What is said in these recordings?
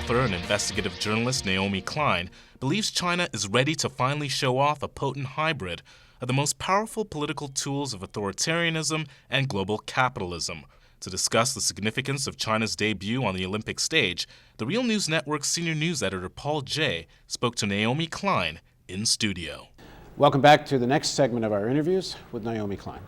Author and investigative journalist Naomi Klein believes China is ready to finally show off a potent hybrid of the most powerful political tools of authoritarianism and global capitalism. To discuss the significance of China's debut on the Olympic stage, the Real News Network's senior news editor Paul Jay spoke to Naomi Klein in studio. Welcome back to the next segment of our interviews with Naomi Klein.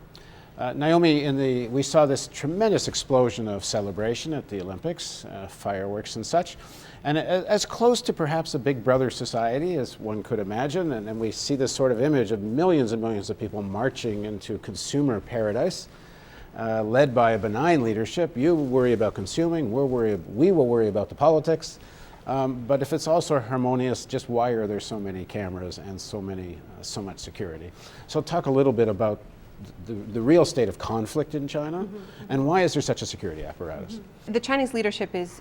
Naomi, we saw this tremendous explosion of celebration at the Olympics, fireworks and such, and as close to perhaps a Big Brother society as one could imagine, and we see this sort of image of millions and millions of people marching into consumer paradise, led by a benign leadership. You worry about consuming, we will worry about the politics, but if it's also harmonious, just why are there so many cameras and so much security? So talk a little bit about the real state of conflict in China, and why is there such a security apparatus? The Chinese leadership is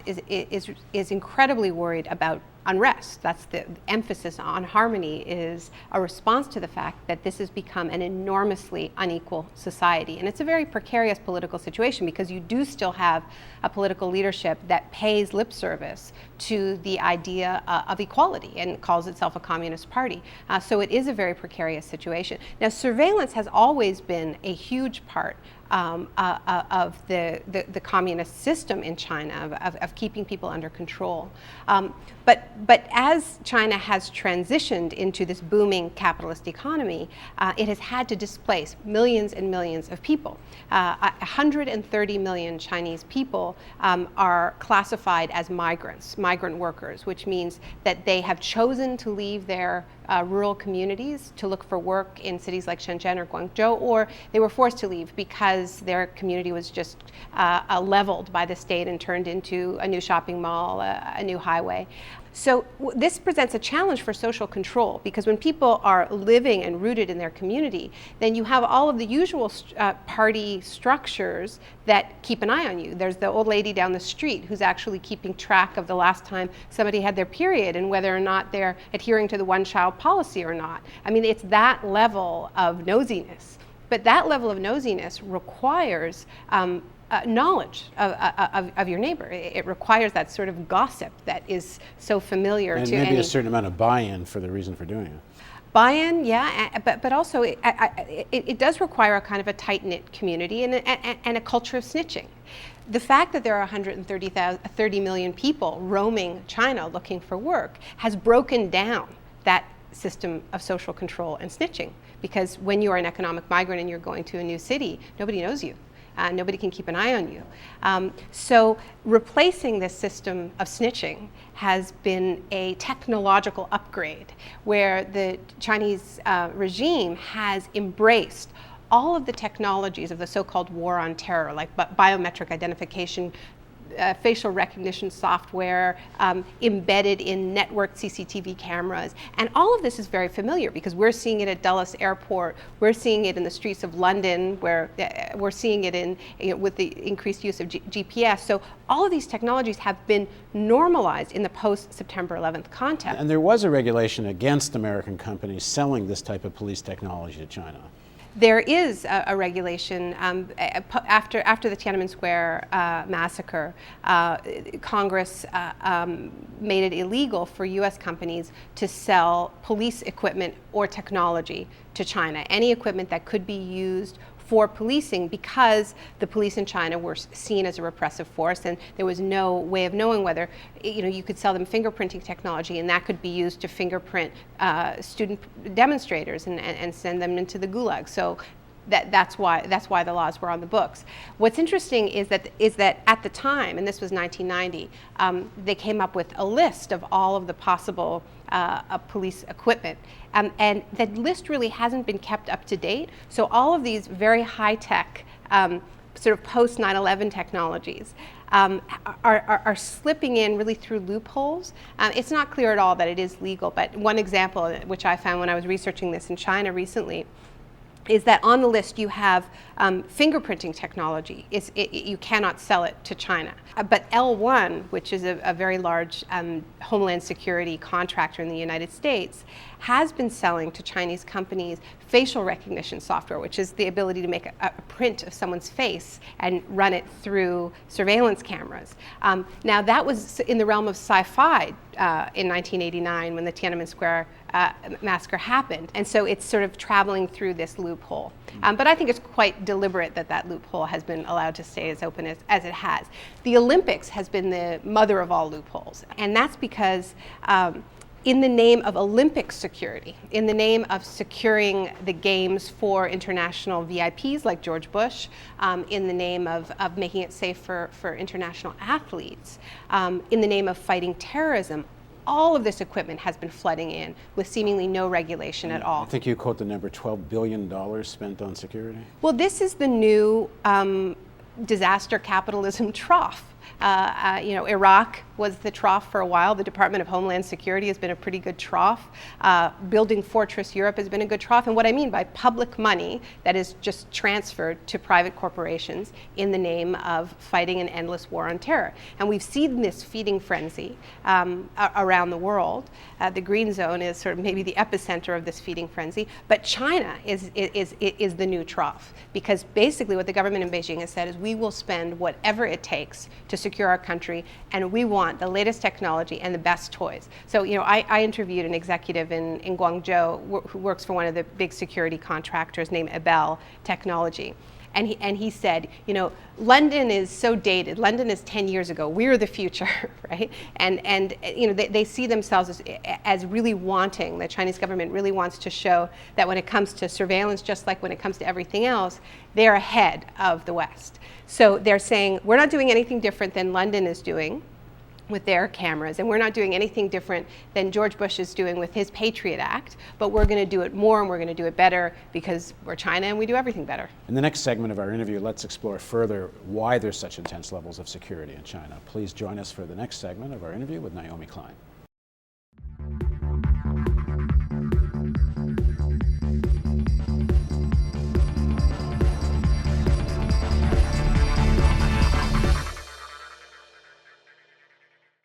incredibly worried about unrest. That's the emphasis on harmony, is a response to the fact that this has become an enormously unequal society. And it's a very precarious political situation because you do still have a political leadership that pays lip service to the idea of equality and calls itself a communist party. So it is a very precarious situation. Now, surveillance has always been a huge part of the communist system in China, of keeping people under control. But as China has transitioned into this booming capitalist economy, it has had to displace millions and millions of people. 130 million Chinese people are classified as migrant workers, which means that they have chosen to leave their rural communities to look for work in cities like Shenzhen or Guangzhou, or they were forced to leave because their community was just leveled by the state and turned into a new shopping mall, a new highway. So this presents a challenge for social control, because when people are living and rooted in their community, then you have all of the usual party structures that keep an eye on you. There's the old lady down the street who's actually keeping track of the last time somebody had their period and whether or not they're adhering to the one-child policy or not. I mean, it's that level of nosiness. But that level of nosiness requires knowledge of your neighbor. It requires that sort of gossip that is so familiar and to maybe a certain amount of buy-in for the reason for doing it. Buy-in, yeah, but also it does require a kind of a tight-knit community and a culture of snitching. The fact that there are 130 million people roaming China looking for work has broken down that system of social control and snitching, because when you are an economic migrant and you're going to a new city, nobody knows you. Nobody can keep an eye on you. So replacing this system of snitching has been a technological upgrade where the Chinese regime has embraced all of the technologies of the so-called war on terror, like biometric identification, facial recognition software embedded in networked CCTV cameras. And all of this is very familiar because we're seeing it at Dulles Airport, we're seeing it in the streets of London, where we're seeing it with the increased use of GPS. So all of these technologies have been normalized in the post-September 11th context. And there was a regulation against American companies selling this type of police technology to China. There is a regulation after the Tiananmen Square massacre. Congress made it illegal for U.S. companies to sell police equipment or technology to China, any equipment that could be used for policing, because the police in China were seen as a repressive force, and there was no way of knowing whether you could sell them fingerprinting technology, and that could be used to fingerprint student demonstrators and send them into the gulag. So that's why the laws were on the books. What's interesting is that at the time, and this was 1990, they came up with a list of all of the possible police equipment. And that list really hasn't been kept up to date. So all of these very high-tech, sort of post 9/11 technologies are slipping in really through loopholes. It's not clear at all that it is legal, but one example, which I found when I was researching this in China recently, is that on the list you have fingerprinting technology. You cannot sell it to China. But L1, which is a very large Homeland Security contractor in the United States, has been selling to Chinese companies facial recognition software, which is the ability to make a print of someone's face and run it through surveillance cameras. Now, that was in the realm of sci-fi in 1989 when the Tiananmen Square massacre happened. And so it's sort of traveling through this loophole. But I think it's quite deliberate that that loophole has been allowed to stay as open as it has. The Olympics has been the mother of all loopholes. And that's because in the name of Olympic security, in the name of securing the games for international VIPs like George Bush, in the name of making it safe for international athletes, in the name of fighting terrorism, all of this equipment has been flooding in with seemingly no regulation at all. I think you quote the number $12 billion spent on security. Well, this is the new disaster capitalism trough. Iraq was the trough for a while. The Department of Homeland Security has been a pretty good trough. Building Fortress Europe has been a good trough. And what I mean by public money that is just transferred to private corporations in the name of fighting an endless war on terror. And we've seen this feeding frenzy around the world. The Green Zone is sort of maybe the epicenter of this feeding frenzy. But China is the new trough, because basically what the government in Beijing has said is we will spend whatever it takes to secure our country, and we want the latest technology and the best toys. So, I interviewed an executive in Guangzhou who works for one of the big security contractors named Ebel Technology. And he said, London is so dated. London is 10 years ago. We're the future, right? And they see themselves as really wanting, the Chinese government really wants to show that when it comes to surveillance, just like when it comes to everything else, they're ahead of the West. So they're saying, we're not doing anything different than London is doing with their cameras, and we're not doing anything different than George Bush is doing with his Patriot Act, but we're going to do it more and we're going to do it better because we're China and we do everything better. In the next segment of our interview, let's explore further why there's such intense levels of security in China. Please join us for the next segment of our interview with Naomi Klein.